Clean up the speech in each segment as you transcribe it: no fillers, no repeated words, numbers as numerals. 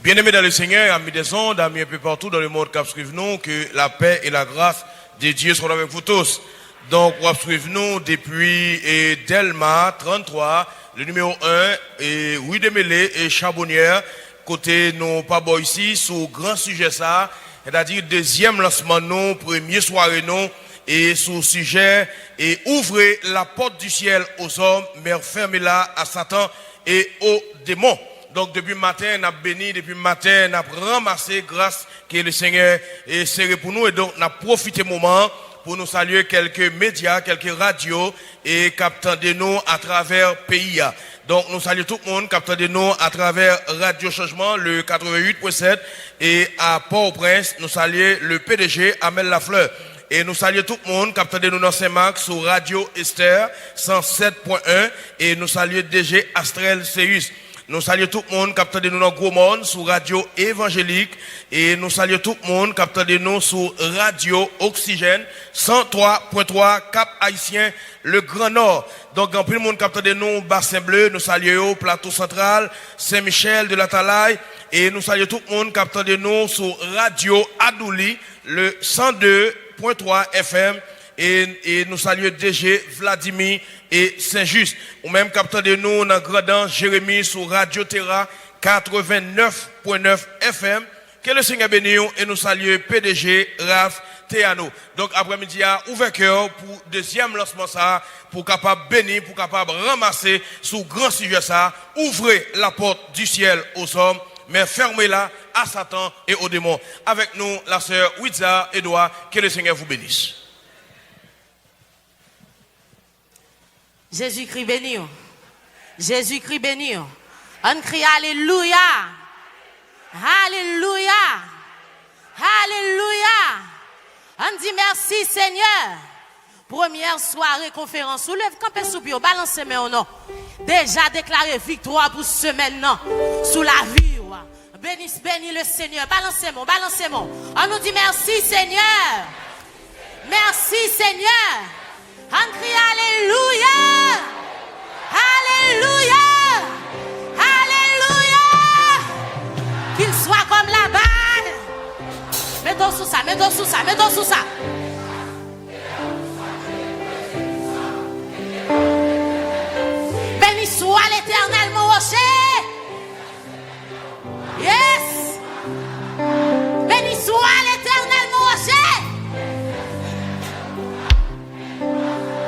Bien-aimés dans le Seigneur, amis des ondes, amis un peu partout dans le monde, suivez-nous, que la paix et la grâce de Dieu soient avec vous tous. Donc, suivez-nous depuis Delma 33, le numéro 1, et Rue des Mêlées et Charbonnière, côté nous pas bon ici, sur grand sujet ça, c'est-à-dire deuxième lancement nous, premier soirée nous, et sous sujet, et ouvrez la porte du ciel aux hommes, mais fermez-la à Satan et aux démons. Donc, depuis le matin, on a béni, depuis le matin, on a ramassé grâce que le Seigneur est serré pour nous. Et donc, on a profité du moment pour nous saluer quelques médias, quelques radios et capteurs de nous à travers le pays. Donc, nous saluons tout le monde, capteurs de nous à travers Radio Changement, le 88.7. Et à Port-au-Prince, nous saluons le PDG, Amel Lafleur. Et nous saluons tout le monde, capteur de nous dans Saint-Marc, sur Radio Esther 107.1. Et nous saluons DG Astrel Seus. Nous saluons tout le monde, capteur de nous dans Gros Monde, sur Radio Évangélique. Et nous saluons tout le monde, capteur de nous sur Radio Oxygène, 103.3, Cap Haïtien, le Grand Nord. Donc, en plus, le monde capteur de nous, Bassin Bleu, nous saluons Plateau Central, Saint-Michel de la Talaye. Et nous saluons tout le monde, capteur de nous sur Radio Adouli, le 102.3 FM. Et nous saluons DG Vladimir et Saint-Just. Ou même capteur de nous dans Gradin Jérémie sur Radio Terra 89.9 FM. Que le Seigneur bénisse et nous saluons PDG Raph Théano. Donc après-midi à ouvert cœur pour deuxième lancement ça, pour capable bénir, pour capable ramasser sous grand sujet ça. Ouvrez la porte du ciel aux hommes, mais fermez-la à Satan et aux démons. Avec nous la sœur Wiza Edouard. Que le Seigneur vous bénisse. Jésus-Christ béni. Jésus-Christ béni. On crie Alléluia. Alléluia. Alléluia. On dit merci Seigneur. Première soirée conférence. Soulève campé sous bio. Balancez mes non. Déjà déclaré victoire pour semaine non. Sous la vie. Bénis le Seigneur. Balancez-moi. Balancez-moi. On nous dit merci Seigneur. Merci Seigneur. On crie Alléluia. Alléluia. Alléluia. Qu'il soit comme la balle. Mettons sous ça, mettons sous ça, mettons sous ça. Béni soit l'Éternel mon rocher. Yes. Béni soit l'Éternel mon rocher.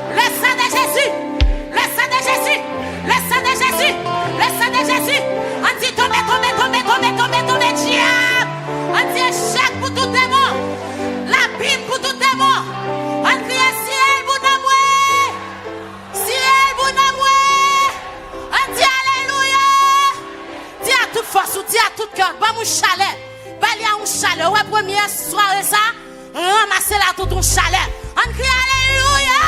Le sang de Jésus, le sang de Jésus, le sang de Jésus, le sang de Jésus. On dit tomber, tomber, tomber, tomber, tomber, tomber, diable. On dit échec pour tout démon, la Bible pour tout démon. On crie ciel, bonamoué, ciel, bonamoué. On dit alléluia. Dis à toute force, dis à tout cœur, bah mon chalet, bah il y a un chalet. Ouais, première soirée ça, ramassez là tout ton chalet. On crie alléluia.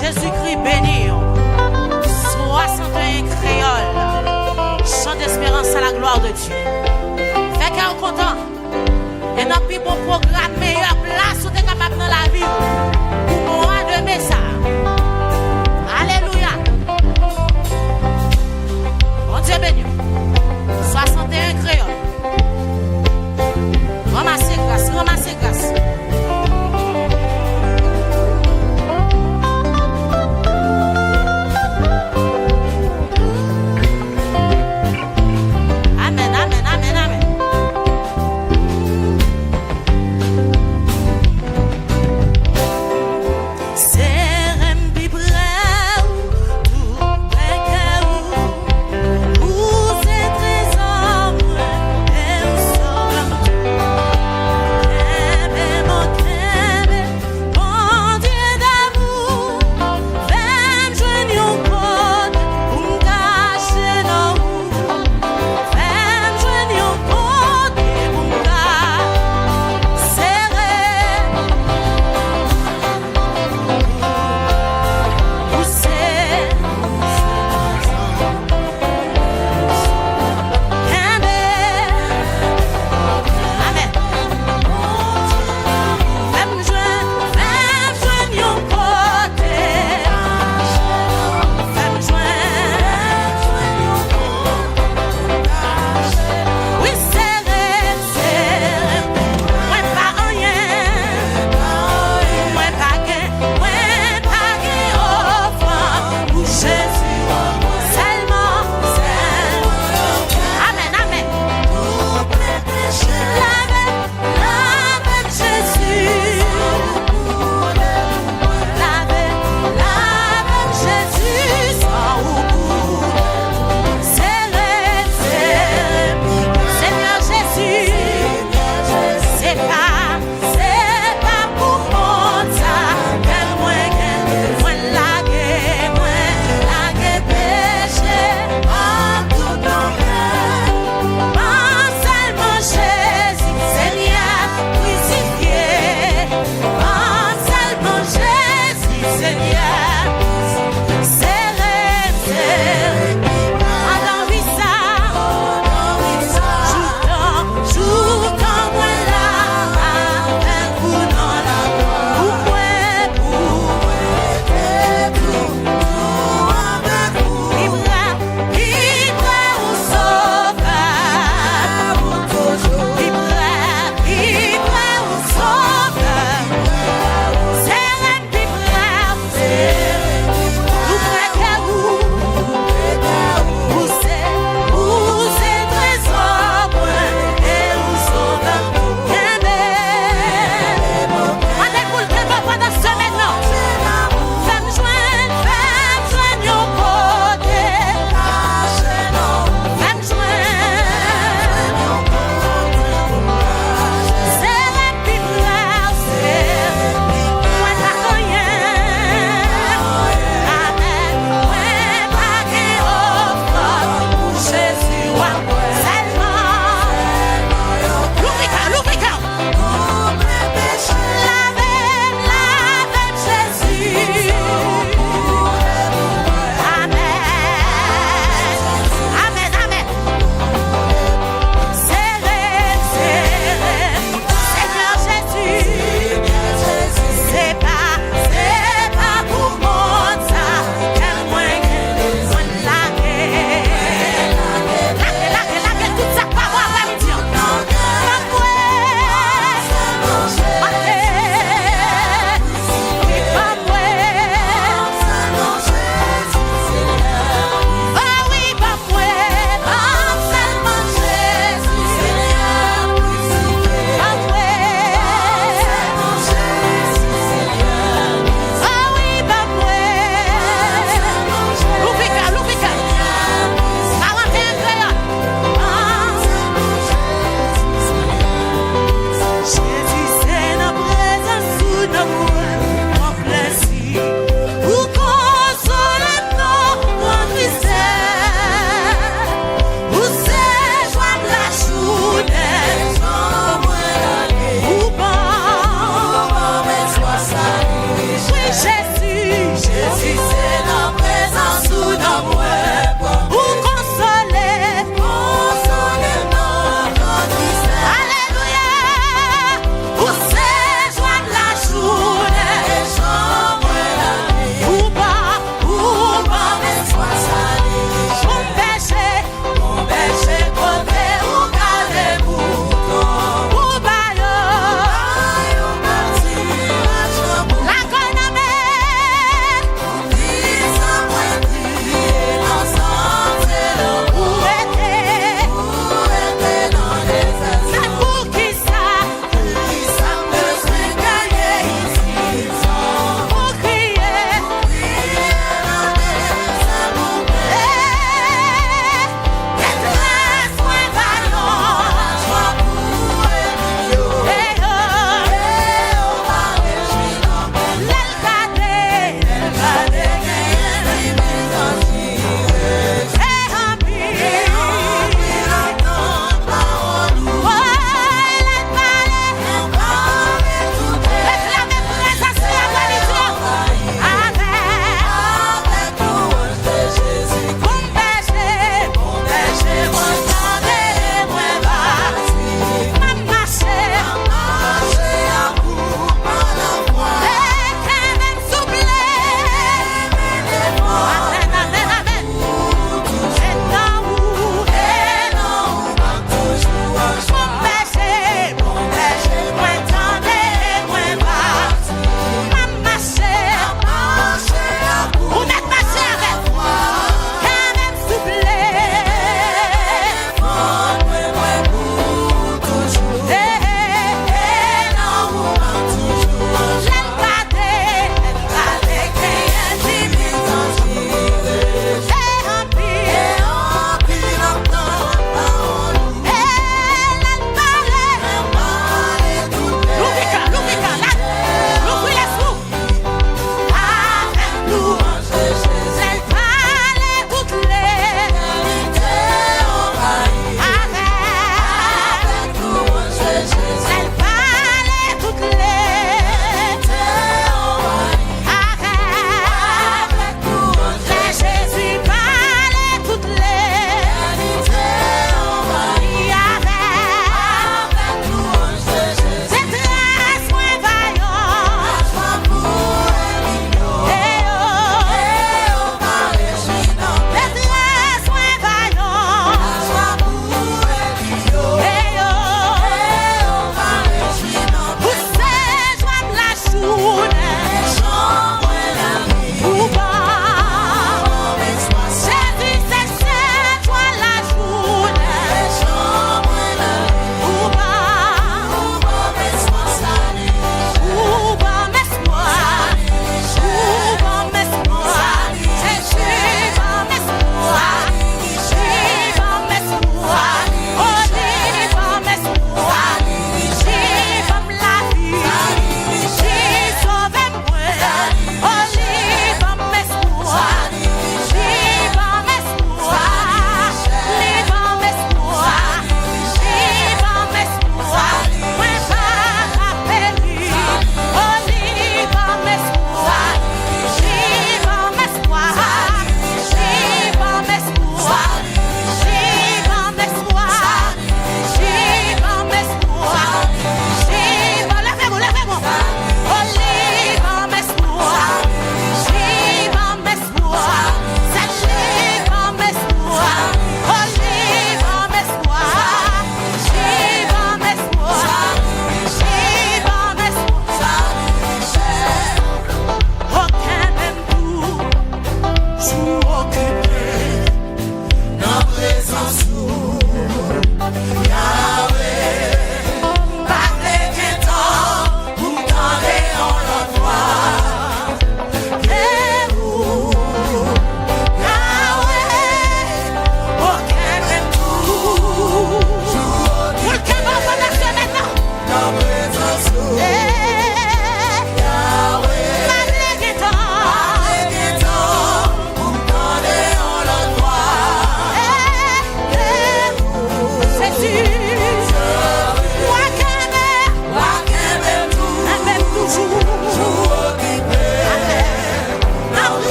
Jésus-Christ béni. 61 créoles. Chant d'espérance à la gloire de Dieu. Fait qu'on est content. Et notre plus bon programme, meilleure place où tu es capable dans la vie. Pour moi de message. Alléluia. Bon Dieu béni. 61 créoles. Ramassez grâce, ramassez grâce.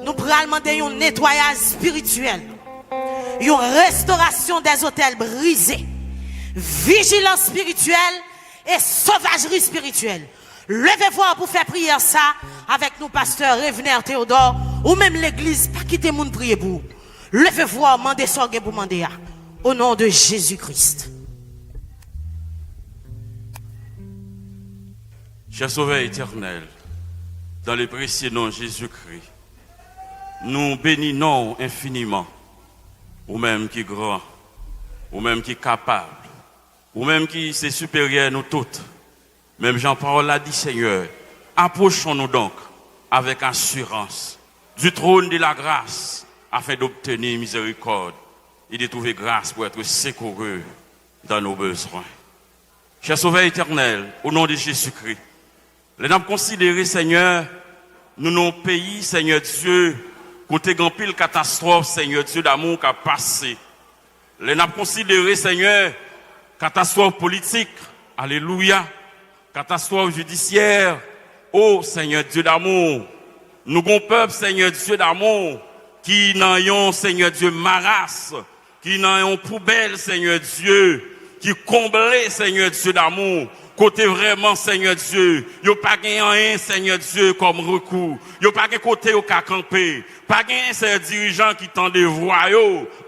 nous prenons demander un nettoyage spirituel, une restauration des hôtels brisés, vigilance spirituelle et sauvagerie spirituelle. Levez-vous pour faire prier ça avec nous, pasteur Revener Théodore, ou même l'église, pas quitter moun prier pour vous. Levez-vous, mandez ça pour demander, au nom de Jésus-Christ. Cher Sauveur éternel, dans le précieux nom de Jésus-Christ, nous bénissons infiniment, ou même qui est grand, ou même qui est capable, ou même qui est supérieur à nous toutes. Même Jean-Paul l'a dit, Seigneur, approchons-nous donc avec assurance du trône de la grâce afin d'obtenir miséricorde et de trouver grâce pour être secoureux dans nos besoins. Cher Sauveur éternel, au nom de Jésus-Christ, nous avons considéré, Seigneur, nous nos pays, Seigneur Dieu, côté grand pile catastrophe, Seigneur Dieu d'amour qui a passé. Nous avons considéré, Seigneur, catastrophe politique, alléluia, catastrophe judiciaire, oh Seigneur Dieu d'amour, nous avons peuple, Seigneur Dieu d'amour, qui n'ayons, Seigneur Dieu, marasse, qui n'ayons poubelle, Seigneur Dieu, qui comblé, Seigneur Dieu d'amour, côté vraiment, Seigneur Dieu, yo pas gagné rien, Seigneur Dieu, comme recours, yo pas gagné côté au cas campé, pas gagné ces dirigeants qui t'en dévoient,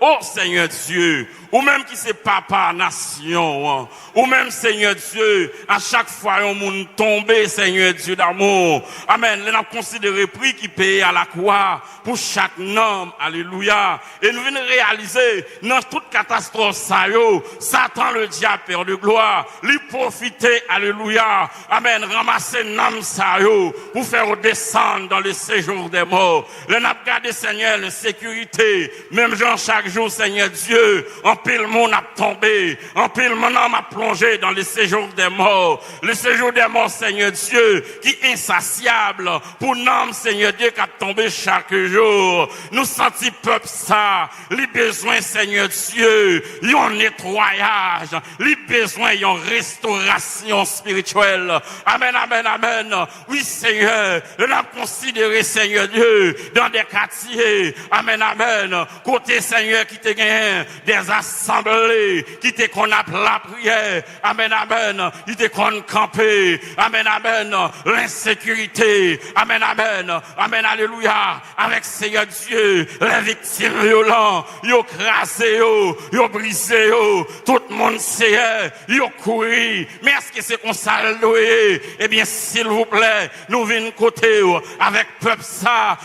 oh Seigneur Dieu, ou même qui c'est papa nation, ou même Seigneur Dieu, à chaque fois on monde tombé, Seigneur Dieu d'amour, amen, nous avons considéré prix qui paye à la croix pour chaque homme, alléluia, et nous venons réaliser, dans toute catastrophe ça yo, Satan le diable père de gloire, lui profiter, alléluia, amen, ramasser l'âme ça yo, pour faire descendre dans le séjour des morts, le n'a gardé Seigneur, la sécurité, même genre chaque jour, Seigneur Dieu, en pile monde a tombé, en pile mon âme a plongé dans le séjour des morts, le séjour des morts, Seigneur Dieu, qui est insatiable pour l'âme, Seigneur Dieu, qui a tombé chaque jour. Nous sentons peuple ça, les besoins, Seigneur Dieu, ils ont nettoyage, les besoins, ils ont restauration spirituelle. Amen, amen, amen. Oui, Seigneur, nous avons considéré, Seigneur Dieu, dans des quartiers, amen, amen, côté, Seigneur, qui te gagne des assemblées, qui te qu'on a la prière, amen, amen, qui te qu'on camper, amen, amen, l'insécurité, amen, amen, amen, alléluia, avec Seigneur Dieu, les victimes violentes, yo crasé, yo brisé, tout le monde sait, yo couru, mais est-ce que c'est qu'on s'alloué? Eh bien, s'il vous plaît, nous venons côté, avec peuple ça,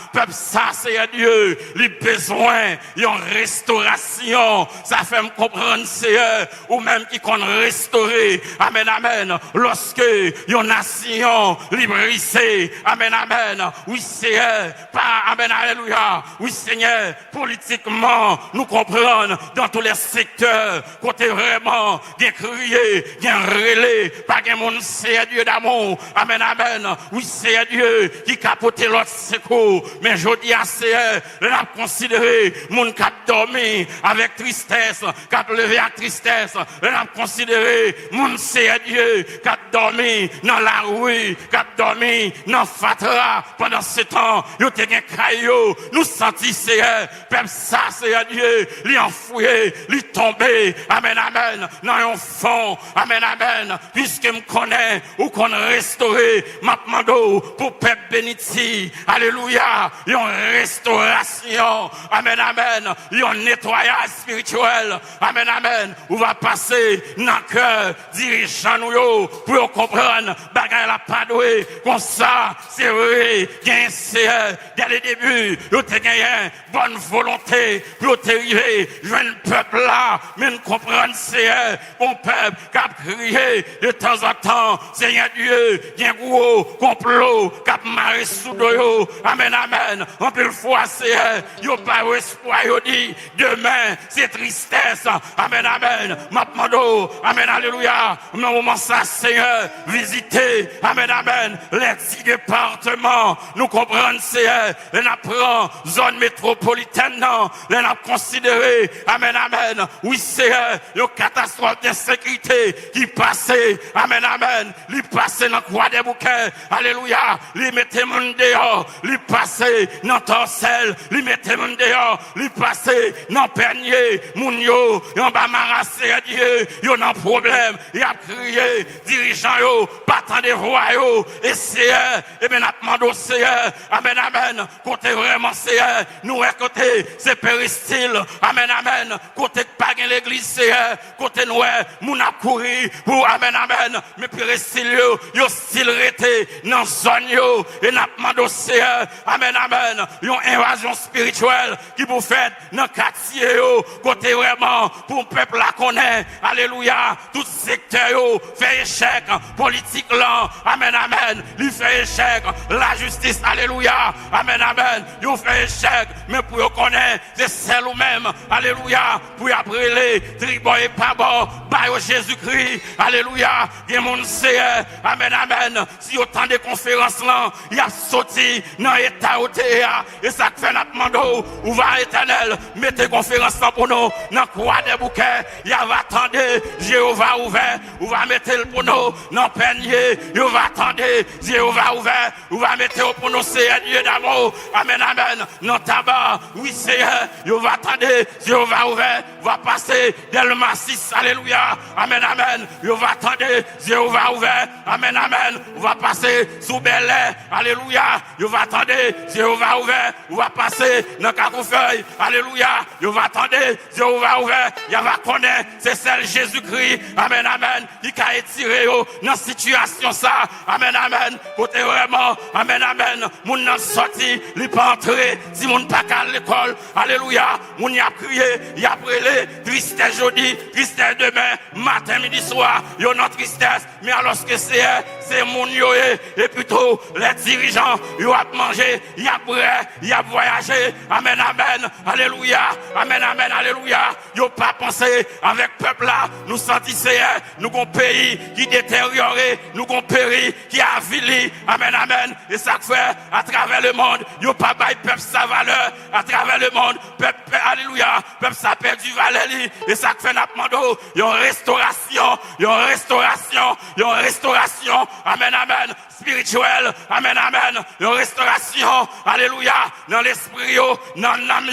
Seigneur Dieu, les besoins, ils ont restauration, ça fait me comprendre, Seigneur, ou même qui qu'on restaurer, amen, amen, lorsque yon nation libérée, amen, amen, oui, Seigneur, pas, amen, alléluia, oui, Seigneur, politiquement, nous comprenons dans tous les secteurs, côté vraiment, bien crié, bien relais, pas qu'un monde, Seigneur Dieu d'amour, amen, amen, oui, Seigneur Dieu, qui capote l'autre secours, mais je dis à Seigneur, l'a considéré, mon cap dormi avec tristesse, cap levé à tristesse, l'a considéré, mon Seigneur Dieu, cap dormi dans la rue, cap dormi dans fatra, pendant ce temps, yo te gen caillou, nous senti Seigneur, peuple ça, Seigneur Dieu, li enfoué, li tombé, amen, amen, dans un fond, amen, amen, puisque me connaît, ou qu'on restauré, m'appmando, pour peuple béniti, alléluia, yon restauration, amen, amen, yon nettoyage spirituel, amen, amen, ou va passer dans le cœur, dirigeant nous yo, pour comprendre, bagay la pas doué, comme ça, c'est vrai, gain c'est, dès le début, yo te gagné, bonne volonté, pour te arriver, joindre peuple là, mais nous comprendre c'est, bon peuple, qui a crié, de temps en temps, Seigneur Dieu, gain gros, complot, qui a marré sous yo, amen, amen, on peut le fois c'est, yo pas espoir, yo dit, demain, c'est tristesse, amen, amen, m'appmando, amen, alléluia, mais au moment ça, Seigneur, visiter, amen, amen, les 10 départements, nous comprenons, Seigneur, et nous grandes zones métropolitaines, non, les n'a considéré, amen, amen, oui, c'est une catastrophe d'insécurité qui passait, amen, amen, lui passait dans le croix des bouquets, alléluia, lui mettait mon dehors, lui passait dans torsel, lui mettait mon dehors, lui passait dans panier, mon yo, yon ba marassé à Dieu, yon un problème, il a crié, dirigeant yo, partant des voix yo, et c'est, et bien, n'a demandé c'est, amen, amen, côté vraiment c'est, nous, côté, c'est péristyle, amen, amen, côté pas l'église, c'est, côté nous, moun a couru, pour, amen, amen, mais péristyle yo, style rété, dans zone yo, et n'a demandé c'est, amen, amen, yon invasion spirituelle, qui vous fait, dans quartier yo, côté vraiment, pour le peuple la connaît, alléluia, tout secteur yo, fait échec, politique là, amen, amen, lui fait échec, la justice, alléluia, amen, amen, yo fait échec, mais pour yo connaître, c'est celle ou même, alléluia, pour après les tribons et pas bon, par Jésus-Christ, alléluia, des monde c'est, amen, amen, si autant de conférences là, il a sorti dans l'état où et ça fait notre mando, où va éternel, mettez conférence là pour nous, dans croix des bouquets, il va attendre, Jéhovah ouvert, où va mettre le pour nous, dans panier, il va attendre, Jéhovah ouvert, où va mettre pour nous, c'est Dieu d'amour, amen, amen, dans tabac, oui, c'est, il va attendre, Jéhovah ouvert, va passer Delma 6, alléluia, amen, amen, il va attendre, Jéhovah ouvert, amen, amen, on va passer sous Bel Air, alléluia, il va attendre, Jéhovah ouvert, on va passer dans Cacoufeuille, alléluia, il va attendre, Jéhovah ouvert, il va connaître, c'est celle Jésus-Christ, amen, amen, qui a étiré dans situation ça, amen, amen, côté vraiment, amen, amen, moun nan sorti, li pas entré, si moun pas qu'à l'école, alléluia, moun y a crié, y a brûlé, tristesse jeudi, tristesse demain, matin, midi, soir, yon non tristesse, mais alors que c'est moun yo, et plutôt les dirigeants, yo a mangé, y a brûlé, y a voyagé, amen, amen, alléluia, amen, amen, alléluia, yo pas pensé avec peuple là, nous sentissons, nous gon pays qui détérioré, nous gon pays qui a avili, amen, amen, et ça fait à travers le monde, yo pas bail peuple sa valeur, à travers le monde, peuple, alléluia, peuple ça perd du valeur, et ça fait n'a demandé, yon restauration, amen, amen, spirituelle, amen, amen, yon restauration, alléluia, dans l'esprit, dans l'âme,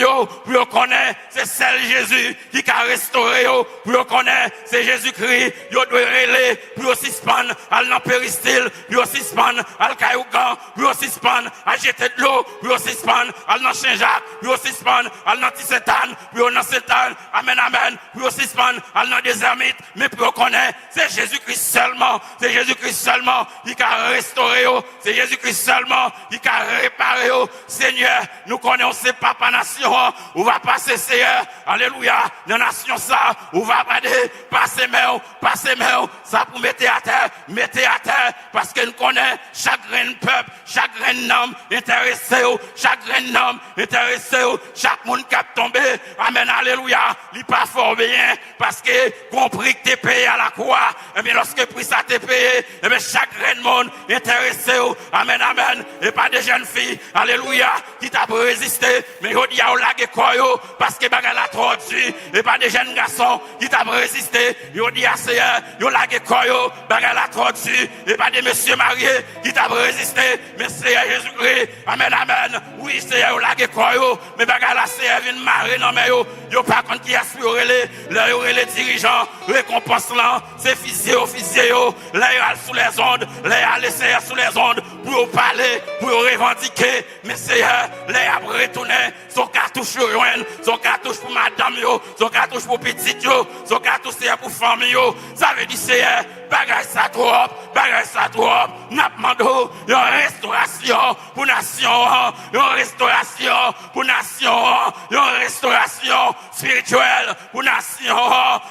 pour connaître, c'est celle Jésus qui a restauré, pour connaître, c'est Jésus-Christ, yo doit relayer, pour suspendre, al nan péristyle, pour suspendre, al Kaougan, pour suspendre, à jeter de l'eau, pour suspendre, al nan Saint-Jacques, pour suspendre, al nan Tissétan, pour nan Sétan, amen, amen, pour suspendre, al nan des ermites, mais pour connaître, c'est Jésus-Christ seulement, qui a restauré, c'est Jésus-Christ seulement, qui a réparé, Seigneur, nous connaissons ces papa nation, où va passer Seigneur, alléluia, dans la nation ça, où va passer main, ça pour mettre à terre, parce que nous connaissons chaque grain de peuple, chaque grain d'homme intéressé, chaque monde qui a tombé, amen, alléluia, il pas fort bien, parce que compris que t'es payé à la croix, et bien lorsque prix ça t'es payé, et bien chaque grain de monde intéressé, amen, amen, et pas des jeunes filles, alléluia, qui t'a résisté, mais il y a au lague quoi, parce que bagarre la trop dessus, et pas des jeunes garçons qui t'a résisté, il y a Seigneur, il lague quoi, bagarre la trop dessus, et pas des messieurs mariés qui t'a résisté, mais Seigneur Jésus-Christ, amen, amen, oui, Seigneur, il lague quoi, mais bagarre la Seigneur vient marrer, non, mais yo pas contre qui aspire les dirigeants, récompense là, c'est officier, là, il sous les ondes, là, il Seigneur sous les ondes, pour parler, pour revendiquer, mais Seigneur, là, il retourner, son cartouche son cartouche pour madame, son cartouche pour petit, son cartouche pour famille, ça veut dire Seigneur, bagage ça trop, n'a demandé une restauration pour nation, une restauration spirituelle pour nation,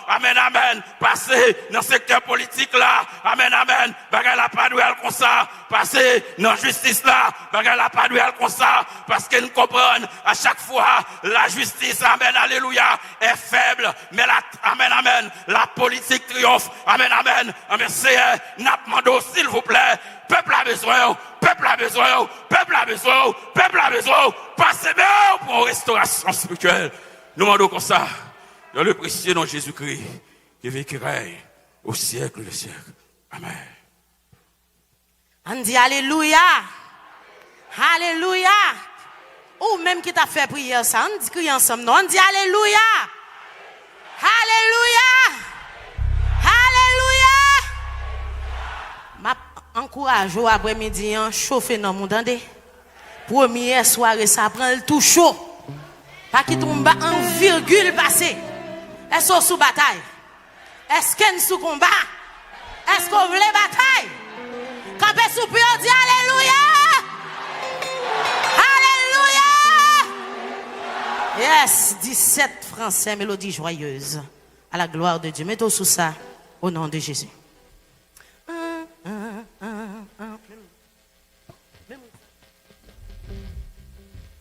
amen, amen, passer dans le secteur politique là, amen, amen, bagage la pas doué comme ça, passer dans la justice là, bagarre la pas doué comme ça, parce que nous comprenons à chaque fois, la justice, amen, alléluia, est faible, mais amen, amen, la politique triomphe, amen, amen, amen, c'est, n'a demandé, s'il vous plaît, peuple a besoin, peuple a besoin, peuple a besoin, peuple a besoin, passez bien pour une restauration spirituelle. Nous demandons comme ça, dans le précieux nom de Jésus-Christ, qui vit, qui règne au siècle des siècles. Amen. On dit alléluia. Alléluia. Ou même qui t'a fait prier ça, on dit crier ensemble. Non, on dit alléluia. Alléluia. Alléluia. M'a encourage au après-midi chauffer dans mon dande. Première soirée ça prend le tout chaud. Pas qui tombe en virgule passé. Est-ce qu'on sous bataille? Est-ce qu'on sous combat? Est-ce qu'on veut bataille? Quand on sous on dit alléluia! Alléluia! Yes, 17 Français, mélodie joyeuse. À la gloire de Dieu. Mettons sous ça, au nom de Jésus.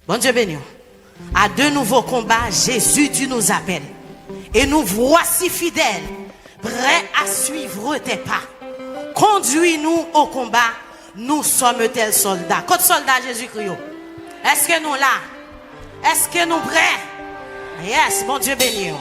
Bon Dieu béni. À de nouveaux combats, Jésus, tu nous appelles. Et nous voici fidèles, prêts à suivre tes pas. Conduis-nous au combat, nous sommes tels soldats. Côte soldat Jésus-Christ. Est-ce que nous là? Est-ce que nous prêts? Yes, bon Dieu béni.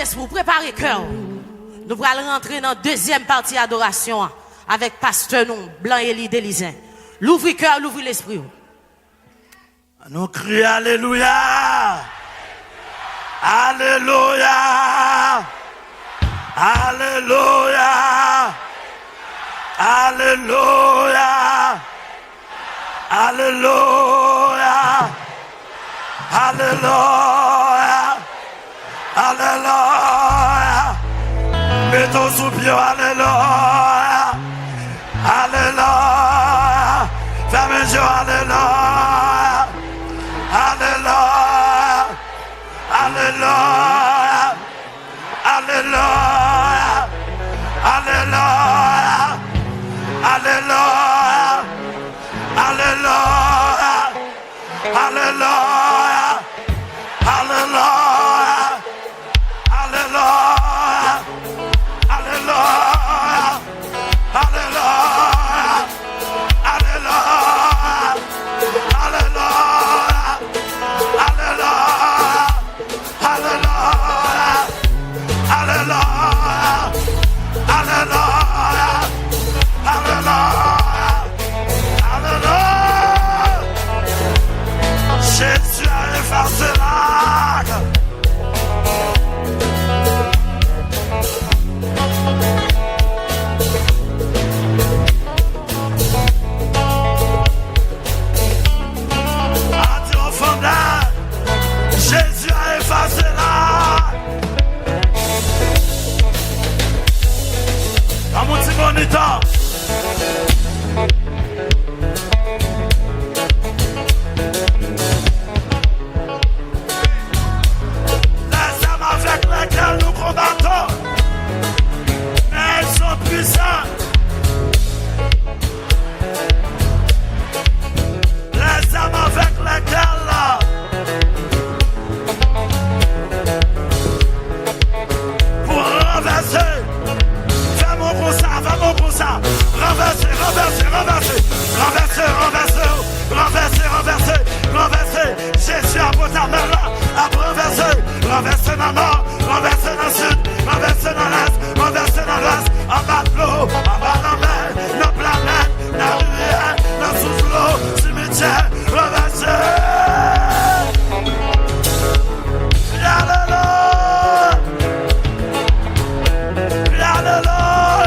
l'esprit, préparez cœur. Nous allons rentrer dans la deuxième partie adoration avec pasteur nous, Blanc Élie d'Élysin. L'ouvre cœur, l'ouvre l'esprit. Nous crions Alléluia. Alléluia. Alléluia. Alléluia. Alléluia. Alléluia. Alléluia. Mettons sous pied, alléluia. Alléluia. Fermez les yeux, alléluia. Alléluia. Alléluia. Alléluia. Alléluia. Alléluia. Alléluia. Alléluia. Alléluia. Alléluia. Alléluia. Alléluia. Alléluia. Alléluia. Alléluia. Alléluia. Alléluia. Alléluia. Alléluia. Alléluia. Jésus a effacé l'acte. Jésus a effacé l'acte. À mon petit bonita. Les armes avec lesquelles nous combattons, elles sont puissantes. Les armes avec lesquelles renverser, renverser, renverser, renverser, renverser, renverser, renverser, renverser. Jésus a posé la main là, a renversé, renverser dans le nord, renverser dans le sud, renverser dans l'est, renverser dans l'ouest, en bas de l'eau, en bas de la mer, dans la planète, dans la rivière, dans sous l'eau, cimetière, renverser. Alléluia, alléluia. Alléluia.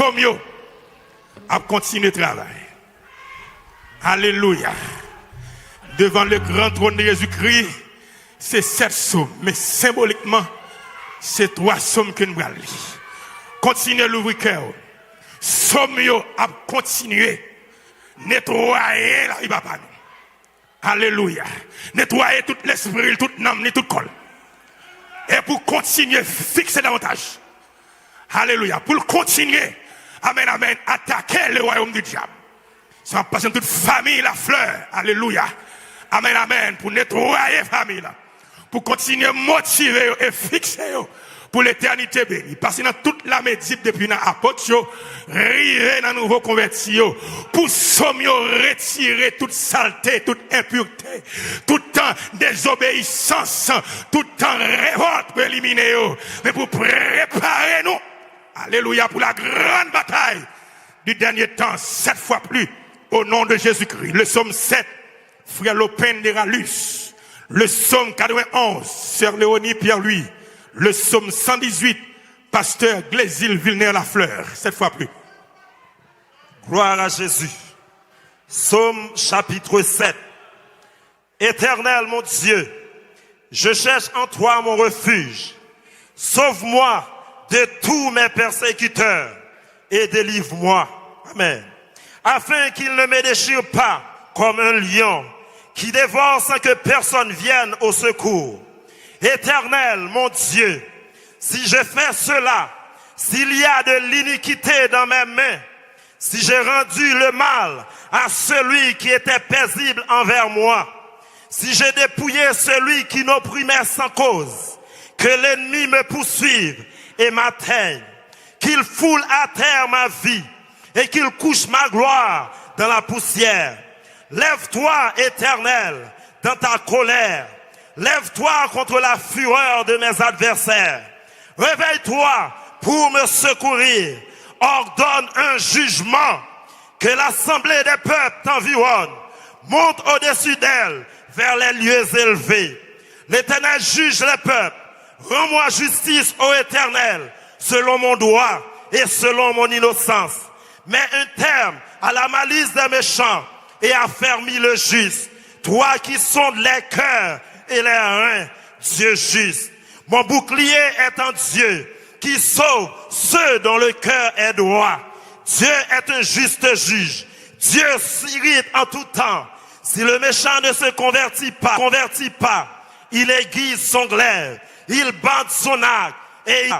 somme à continuer le travail. Alléluia. Devant le grand trône de Jésus-Christ, c'est 7 psaumes, mais symboliquement, c'est 3 psaumes que nous allons lire. Continuez l'ouvrir cœur. Somme à continuer. Nettoyer la vie papa. Alléluia. Nettoyer tout l'esprit, toute l'âme, tout corps. Et pour continuer, fixer davantage. Alléluia. Pour continuer, amen, amen, attaquer le royaume du diable. Ça passe toute famille, la fleur. Alléluia. Amen, amen. Pour nettoyer la famille. Pour continuer à motiver et fixer pour l'éternité bénie. Parce que dans toute la médite depuis l'apôtre, river dans nouveau converti, pour somme retirer toute saleté, toute impureté, tout temps désobéissance, tout temps révolte pour éliminer, mais pour préparer nous. Alléluia, pour la grande bataille du dernier temps, 7 fois plus, au nom de Jésus-Christ. Le psaume 7, frère Lopin de Ralus. Le psaume 91, sœur Léonie Pierre-Louis. Le psaume 118, pasteur Glésil Villeneuve-la-Fleur. 7 fois plus. Gloire à Jésus. Psaume chapitre 7. Éternel mon Dieu, je cherche en toi mon refuge. Sauve-moi de tous mes persécuteurs et délivre-moi. Amen. Afin qu'il ne me déchire pas comme un lion qui dévore sans que personne vienne au secours. Éternel, mon Dieu, si je fais cela, s'il y a de l'iniquité dans mes mains, si j'ai rendu le mal à celui qui était paisible envers moi, si j'ai dépouillé celui qui m'opprimait sans cause, que l'ennemi me poursuive et m'atteigne, qu'il foule à terre ma vie et qu'il couche ma gloire dans la poussière. Lève-toi, Éternel, dans ta colère. Lève-toi contre la fureur de mes adversaires. Réveille-toi pour me secourir. Ordonne un jugement. Que l'assemblée des peuples t'environne. Monte au-dessus d'elle vers les lieux élevés. L'Éternel juge les peuples. Rends-moi justice, ô Éternel, selon mon droit et selon mon innocence. Mets un terme à la malice des méchants et affermis le juste. Toi qui sondes les cœurs et les reins, Dieu juste. Mon bouclier est en Dieu, qui sauve ceux dont le cœur est droit. Dieu est un juste juge. Dieu s'irrite en tout temps. Si le méchant ne se convertit pas, il aiguise son glaive, il bande son arc, et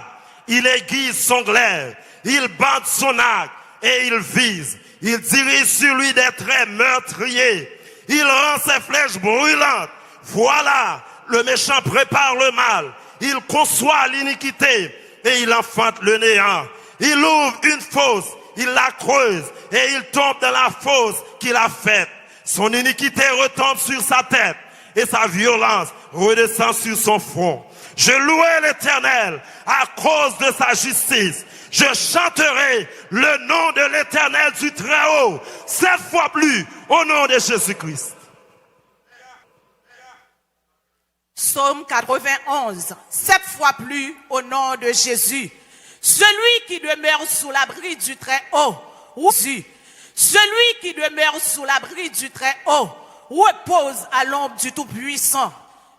il aiguise son glaive, il bande son arc, et il vise. Il dirige sur lui des traits meurtriers. Il rend ses flèches brûlantes. Voilà, le méchant prépare le mal. Il conçoit l'iniquité et il enfante le néant. Il ouvre une fosse, il la creuse et il tombe dans la fosse qu'il a faite. Son iniquité retombe sur sa tête et sa violence redescend sur son front. Je louerai l'Éternel à cause de sa justice. Je chanterai le nom de l'Éternel du Très-Haut, 7 fois plus au nom de Jésus-Christ. Psaume 91, 7 fois plus au nom de Jésus. Celui qui demeure sous l'abri du Très-Haut, celui qui demeure sous l'abri du Très-Haut, repose à l'ombre du Tout-Puissant.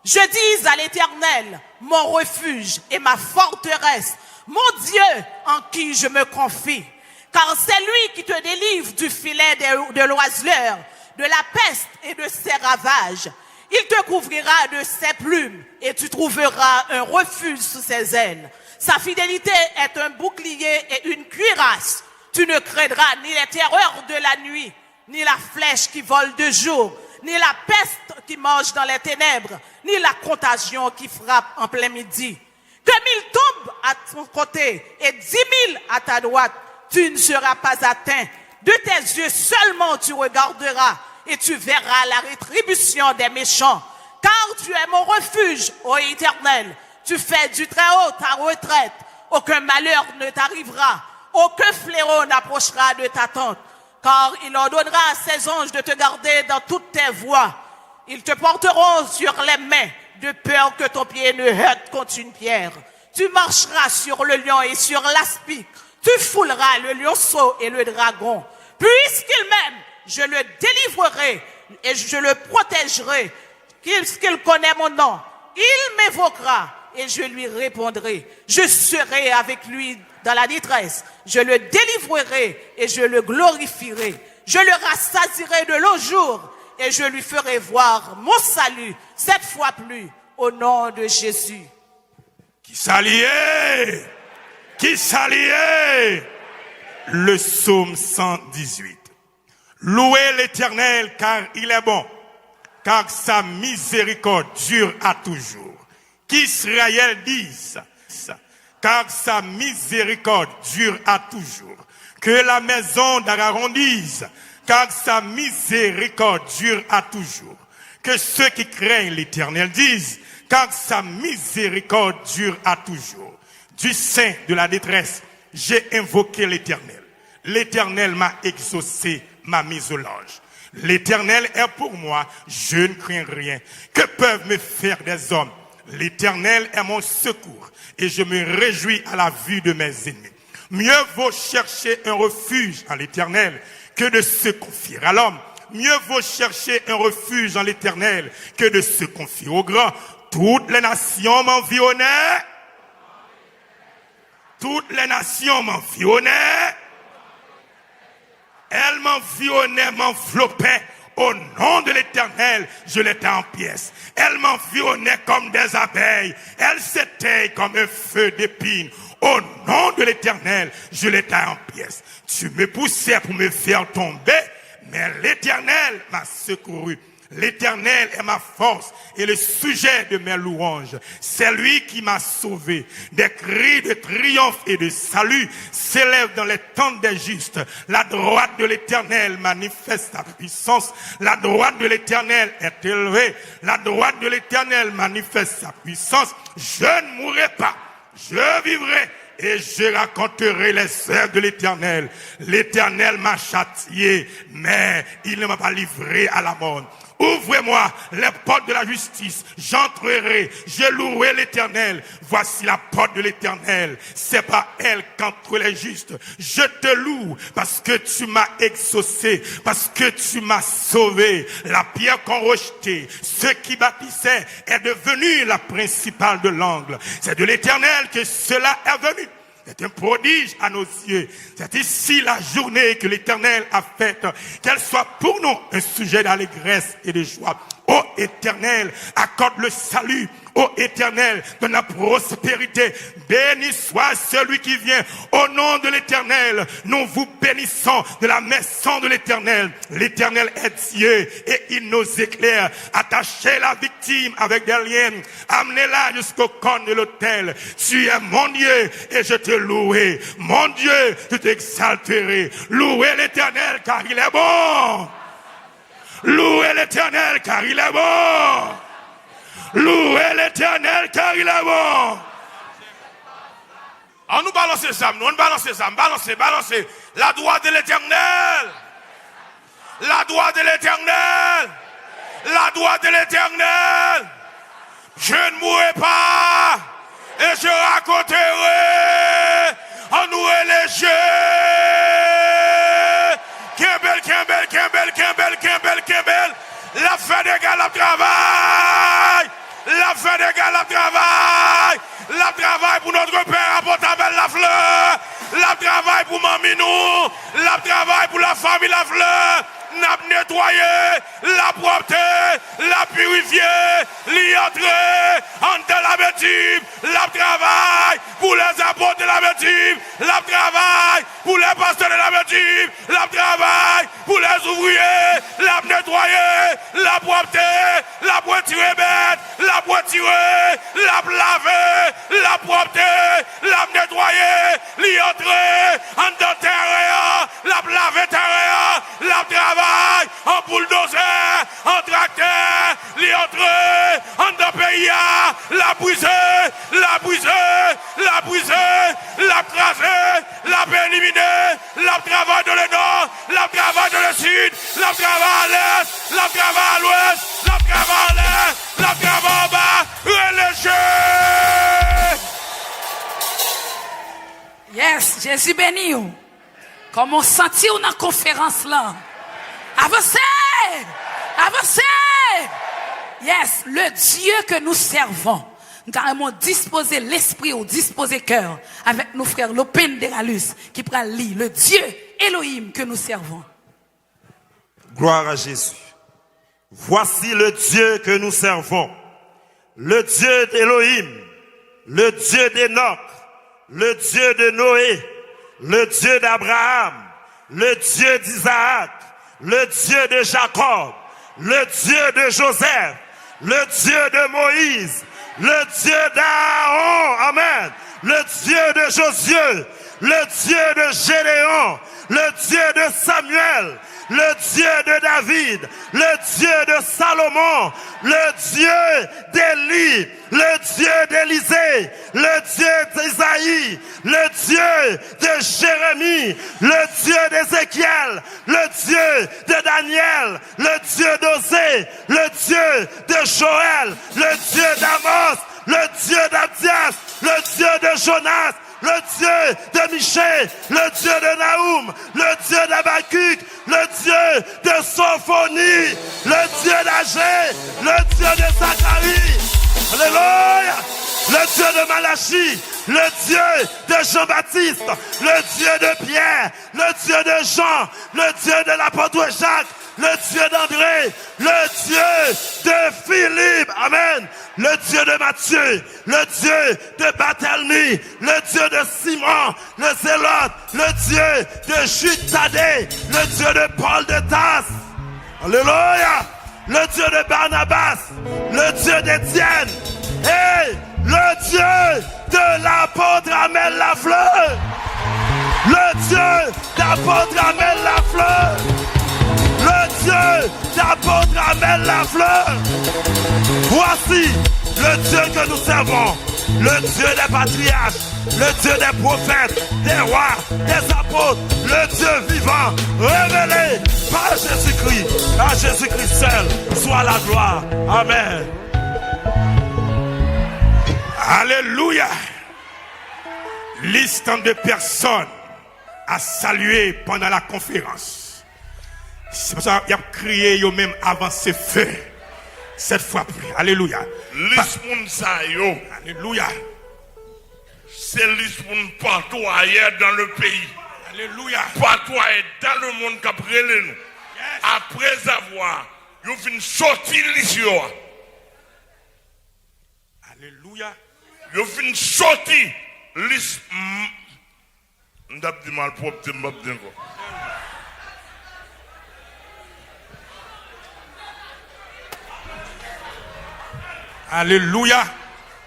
Je dis à l'Éternel, mon refuge et ma forteresse, mon Dieu en qui je me confie. Car c'est lui qui te délivre du filet de l'oiseleur, de la peste et de ses ravages. Il te couvrira de ses plumes et tu trouveras un refuge sous ses ailes. Sa fidélité est un bouclier et une cuirasse. Tu ne craindras ni les terreurs de la nuit, ni la flèche qui vole de jour, ni la peste qui mange dans les ténèbres, ni la contagion qui frappe en plein midi. Que 1000 tombent à ton côté et 10 000 à ta droite, tu ne seras pas atteint. De tes yeux seulement tu regarderas et tu verras la rétribution des méchants. Car tu es mon refuge, ô Éternel. Tu fais du Très-Haut ta retraite. Aucun malheur ne t'arrivera. Aucun fléau n'approchera de ta tente. Car il ordonnera à ses anges de te garder dans toutes tes voies. Ils te porteront sur les mains, de peur que ton pied ne heurte contre une pierre. Tu marcheras sur le lion et sur l'aspic. Tu fouleras le lionceau et le dragon. Puisqu'il m'aime, je le délivrerai et je le protégerai. Puisqu'il connaît mon nom, il m'évoquera et je lui répondrai. Je serai avec lui dans la détresse. Je le délivrerai et je le glorifierai. Je le rassasierai de longs jours et je lui ferai voir mon salut, cette fois plus, au nom de Jésus. Qui s'alliait? Qui s'alliait? Le psaume 118. Louez l'Éternel car il est bon, car sa miséricorde dure à toujours. Qu'Israël dise, car sa miséricorde dure à toujours. Que la maison d'Aaron dise, car sa miséricorde dure à toujours. Que ceux qui craignent l'Éternel disent, car sa miséricorde dure à toujours. Du sein de la détresse, j'ai invoqué l'Éternel. L'Éternel m'a exaucé, m'a mis au large. L'Éternel est pour moi, je ne crains rien. Que peuvent me faire des hommes? L'Éternel est mon secours et je me réjouis à la vue de mes ennemis. Mieux vaut chercher un refuge en l'Éternel que de se confier à l'homme. Mieux vaut chercher un refuge en l'Éternel que de se confier au grand. Toutes les nations m'environnaient. Toutes les nations m'environnaient. Elles m'environnaient, m'enveloppaient. Au nom de l'Éternel, je l'étais en pièces. Elles m'environnaient comme des abeilles. Elles s'éteignent comme un feu d'épines. Au nom de l'Éternel, je l'étais en pièces. Tu me poussais pour me faire tomber, mais l'Éternel m'a secouru. L'Éternel est ma force et le sujet de mes louanges. C'est lui qui m'a sauvé. Des cris de triomphe et de salut s'élèvent dans les tentes des justes. La droite de l'Éternel manifeste sa puissance. La droite de l'Éternel est élevée. La droite de l'Éternel manifeste sa puissance. Je ne mourrai pas. Je vivrai. Et je raconterai les œuvres de l'Éternel. L'Éternel m'a châtié, mais il ne m'a pas livré à la mort. Ouvrez-moi les portes de la justice, j'entrerai, je louerai l'Éternel. Voici la porte de l'Éternel, c'est pas elle qu'entre les justes. Je te loue parce que tu m'as exaucé, parce que tu m'as sauvé. La pierre qu'on rejetait, ceux qui bâtissaient, est devenue la principale de l'angle. C'est de l'Éternel que cela est venu. C'est un prodige à nos yeux. C'est ici la journée que l'Éternel a faite. Qu'elle soit pour nous un sujet d'allégresse et de joie. Ô Éternel, accorde le salut. Ô Éternel, donne la prospérité. Béni soit celui qui vient. Au nom de l'Éternel, nous vous bénissons de la maison de l'Éternel. L'Éternel est Dieu et il nous éclaire. Attachez la victime avec des liens. Amenez-la jusqu'au corps de l'autel. Tu es mon Dieu et je te louerai. Mon Dieu, je t'exalterai. Louez l'Éternel car il est bon. Louez l'Éternel car il est bon. Louez l'Éternel car il est bon. On nous balance ça, nous balance ça, balancez. La droite de l'Éternel. La droite de l'Éternel. La droite de l'Éternel. Je ne mourrai pas et je raconterai en nous léger. Kembel. La fin des gars, la travail. La fin des gars, la travail. La travail pour notre père à Portabelle, la fleur. La travail pour Maminou. La travail pour la famille, la fleur. N'a nettoyé, la propreté, la purifier, l'y entrer, entre la bêtise, la travail pour les apôtres de la bêtise, la travail pour les pasteurs de la bêtise, la travail pour les ouvriers, la nettoyer, la propreté, la poitirer bête, la poitirer, la laver, la propreté, la nettoyer, l'y entrer, entre terre, la laver terre, la travail. En bulldozer, en tracteur, l'y entrer, en de pays, la briser, la craser, la éliminer, la travail de le nord, la travail de le sud, la travail à l'est, la travail à l'ouest, la travail à l'est, la travail en bas, relâchez. Yes. Yes, Jésus béni. Comme on sentit dans la conférence là. Avancez! Avancez! Yes, le Dieu que nous servons. Nous avons disposé l'esprit ou disposé le cœur avec nos frères Lopin de Galus qui prend lit le Dieu Elohim que nous servons. Gloire à Jésus. Voici le Dieu que nous servons. Le Dieu d'Élohim, le Dieu d'Enoch, le Dieu de Noé, le Dieu d'Abraham, le Dieu d'Isaac, le Dieu de Jacob, le Dieu de Joseph, le Dieu de Moïse, le Dieu d'Aaron, amen, le Dieu de Josué, le Dieu de Gédéon, le Dieu de Samuel, le Dieu de David, le Dieu de Salomon, le Dieu d'Élie, le Dieu d'Élisée, le Dieu d'Isaïe, le Dieu de Jérémie, le Dieu d'Ézéchiel, le Dieu de Daniel, le Dieu d'Osée, le Dieu de Joël, le Dieu d'Amos, le Dieu d'Abdias, le Dieu de Jonas, le Dieu de Michée, le Dieu de Naoum, le Dieu d'Habakkuk, le Dieu de Sophonie, le Dieu d'Agé, le Dieu de Zacharie, alléluia, le Dieu de Malachie, le Dieu de Jean-Baptiste, le Dieu de Pierre, le Dieu de Jean, le Dieu de l'apôtre Jacques, le Dieu d'André, le Dieu de Philippe, amen, le Dieu de Matthieu, le Dieu de Barthélemy, le Dieu de Simon, le Zélote, le Dieu de Jude Thaddée, le Dieu de Paul de Tarse, alléluia, le Dieu de Barnabas, le Dieu d'Étienne, et le Dieu de l'apôtre Amel Lafleur, le Dieu d'apôtre Amel Lafleur, le Dieu d'apôtre Amel Lafleur. Voici le Dieu que nous servons, le Dieu des patriarches, le Dieu des prophètes, des rois, des apôtres, le Dieu vivant, révélé par Jésus-Christ. À Jésus-Christ seul soit la gloire. Amen. Alléluia. Liste de personnes à saluer pendant la conférence. C'est pour ça qu'il a crié eux-mêmes avant ce feu. Cette fois plus. Alléluia. Liste moun sa yo. Alléluia. C'est liste moun partout ailleurs dans le pays. Alléluia. Partout ailleurs dans le monde qui a brûlé nous. Après avoir, yo fin sorti liste yo. Alléluia. Yo fin sorti liste. M'dap di mal propre m'dap di ko. Alléluia.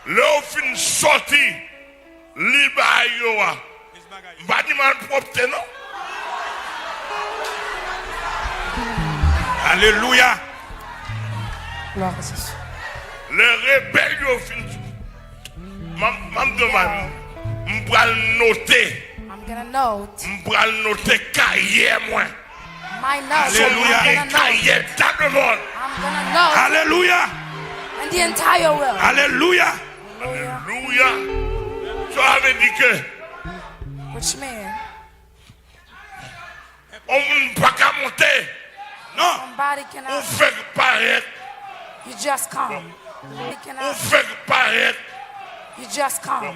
Le fin sorti liba yo a. M'ba di mal propre non. Alléluia. Le rebelle yo fin. M'am demande. M'bral noter. I'm gonna note M'bral noter cahier moi. my notes. Alléluia. I'm gonna note. Cahier dans le monde. I'm gonna note Alléluia. and the entire world. Alléluia. Alléluia. Ça veut dire que Which means on ne peut pas monter. Non. somebody On cannot. fait paraître. You just come. You On cannot. fait paraître. You just come.